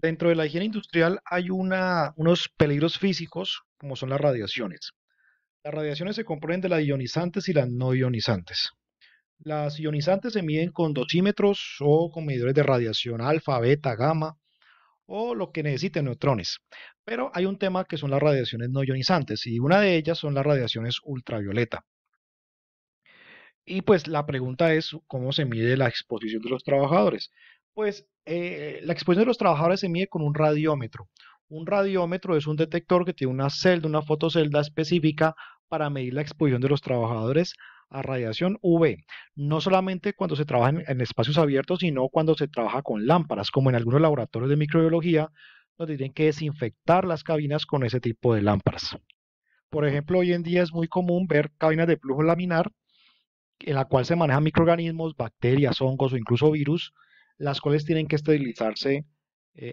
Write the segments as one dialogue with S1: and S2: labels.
S1: Dentro de la higiene industrial hay unos peligros físicos como son las radiaciones. Las radiaciones se componen de las ionizantes y las no ionizantes. Las ionizantes se miden con dosímetros o con medidores de radiación alfa, beta, gamma o lo que necesite neutrones. Pero hay un tema que son las radiaciones no ionizantes y una de ellas son las radiaciones ultravioleta. Y pues la pregunta es, ¿cómo se mide la exposición de los trabajadores? Pues la exposición de los trabajadores se mide con un radiómetro. Un radiómetro es un detector que tiene una celda, una fotocelda específica para medir la exposición de los trabajadores a radiación UV. No solamente cuando se trabaja en espacios abiertos, sino cuando se trabaja con lámparas, como en algunos laboratorios de microbiología, donde tienen que desinfectar las cabinas con ese tipo de lámparas. Por ejemplo, hoy en día es muy común ver cabinas de flujo laminar en la cual se manejan microorganismos, bacterias, hongos o incluso virus, las cuales tienen que esterilizarse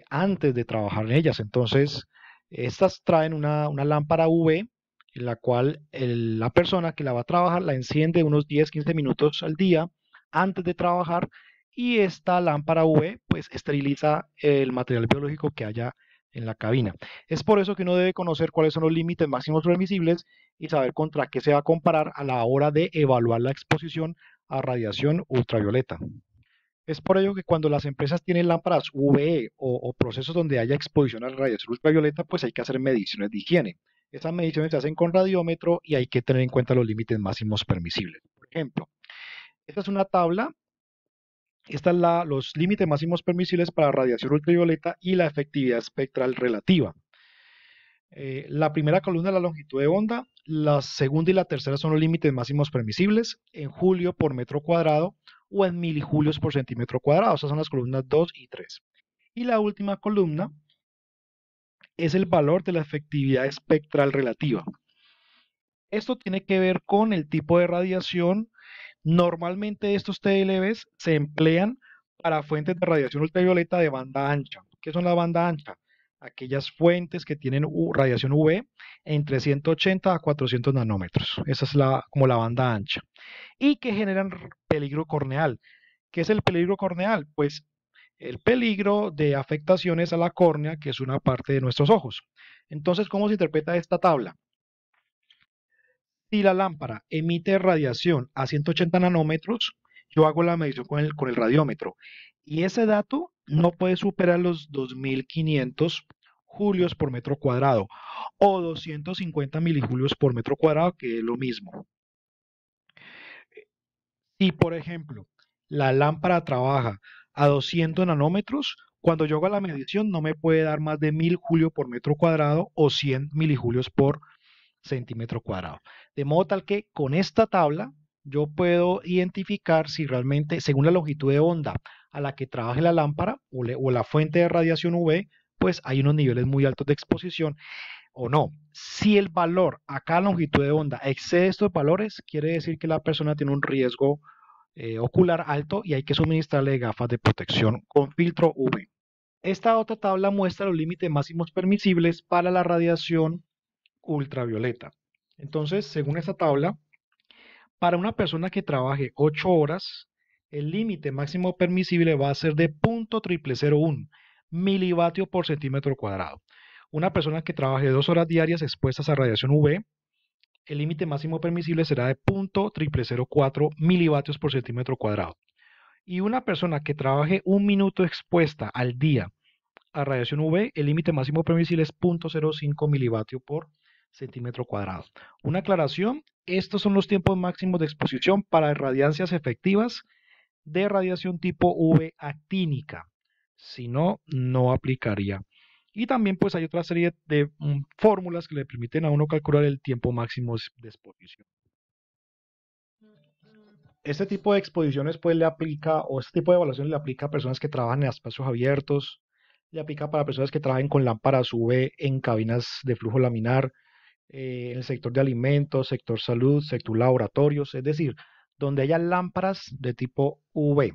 S1: antes de trabajar en ellas. Entonces, estas traen una lámpara UV en la cual la persona que la va a trabajar la enciende unos 10-15 minutos al día antes de trabajar y esta lámpara UV pues esteriliza el material biológico que haya en la cabina. Es por eso que uno debe conocer cuáles son los límites máximos permisibles y saber contra qué se va a comparar a la hora de evaluar la exposición a radiación ultravioleta. Es por ello que cuando las empresas tienen lámparas UVE o procesos donde haya exposición a la radiación ultravioleta, pues hay que hacer mediciones de higiene. Esas mediciones se hacen con radiómetro y hay que tener en cuenta los límites máximos permisibles. Por ejemplo, esta es una tabla, esta es los límites máximos permisibles para radiación ultravioleta y la efectividad espectral relativa. La primera columna es la longitud de onda, la segunda y la tercera son los límites máximos permisibles en julio por metro cuadrado o en milijulios por centímetro cuadrado. Esas son las columnas 2 y 3. Y la última columna es el valor de la efectividad espectral relativa. Esto tiene que ver con el tipo de radiación. Normalmente estos TLBs se emplean para fuentes de radiación ultravioleta de banda ancha. ¿Qué son la banda ancha? Aquellas fuentes que tienen radiación UV entre 180 a 400 nanómetros. Esa es como la banda ancha. Y que generan peligro corneal. ¿Qué es el peligro corneal? Pues el peligro de afectaciones a la córnea, que es una parte de nuestros ojos. Entonces, ¿cómo se interpreta esta tabla? Si la lámpara emite radiación a 180 nanómetros, yo hago la medición con el radiómetro y ese dato no puede superar los 2500 julios por metro cuadrado o 250 milijulios por metro cuadrado, que es lo mismo. Si, por ejemplo, la lámpara trabaja a 200 nanómetros, cuando yo haga la medición no me puede dar más de 1000 julios por metro cuadrado o 100 milijulios por centímetro cuadrado. De modo tal que con esta tabla yo puedo identificar si realmente, según la longitud de onda a la que trabaje la lámpara o la fuente de radiación UV, pues hay unos niveles muy altos de exposición o no. Si el valor a cada longitud de onda excede estos valores, quiere decir que la persona tiene un riesgo ocular alto y hay que suministrarle gafas de protección con filtro UV. Esta otra tabla muestra los límites máximos permisibles para la radiación ultravioleta. Entonces, según esta tabla, para una persona que trabaje 8 horas, el límite máximo permisible va a ser de 0.0001 milivatio por centímetro cuadrado. Una persona que trabaje 2 horas diarias expuestas a radiación UV, el límite máximo permisible será de 0.0004 milivatios por centímetro cuadrado. Y una persona que trabaje un minuto expuesta al día a radiación UV, el límite máximo permisible es 0.05 milivatio por centímetro cuadrado. Una aclaración, estos son los tiempos máximos de exposición para radiancias efectivas de radiación tipo UV actínica. Si no, no aplicaría. Y también pues hay otra serie de fórmulas que le permiten a uno calcular el tiempo máximo de exposición. Este tipo de exposiciones pues le aplica, o este tipo de evaluación le aplica a personas que trabajan en espacios abiertos, le aplica para personas que trabajen con lámparas UV en cabinas de flujo laminar, en el sector de alimentos, sector salud, sector laboratorios, es decir, donde haya lámparas de tipo UV.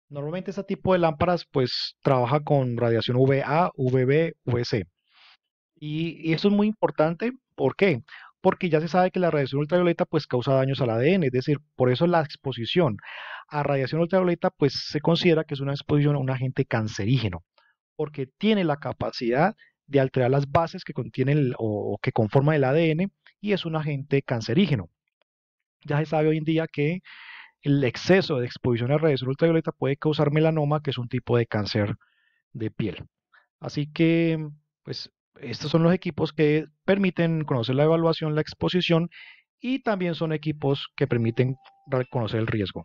S1: Normalmente este tipo de lámparas pues trabaja con radiación UVA, UVB, UVC. Y eso es muy importante, ¿por qué? Porque ya se sabe que la radiación ultravioleta pues causa daños al ADN, es decir, por eso la exposición a radiación ultravioleta pues se considera que es una exposición a un agente cancerígeno. porque tiene la capacidad de alterar las bases que contienen o que conforman el ADN y es un agente cancerígeno. Ya se sabe hoy en día que el exceso de exposición a radiación ultravioleta puede causar melanoma, que es un tipo de cáncer de piel. Así que, pues, estos son los equipos que permiten conocer la evaluación, la exposición y también son equipos que permiten reconocer el riesgo.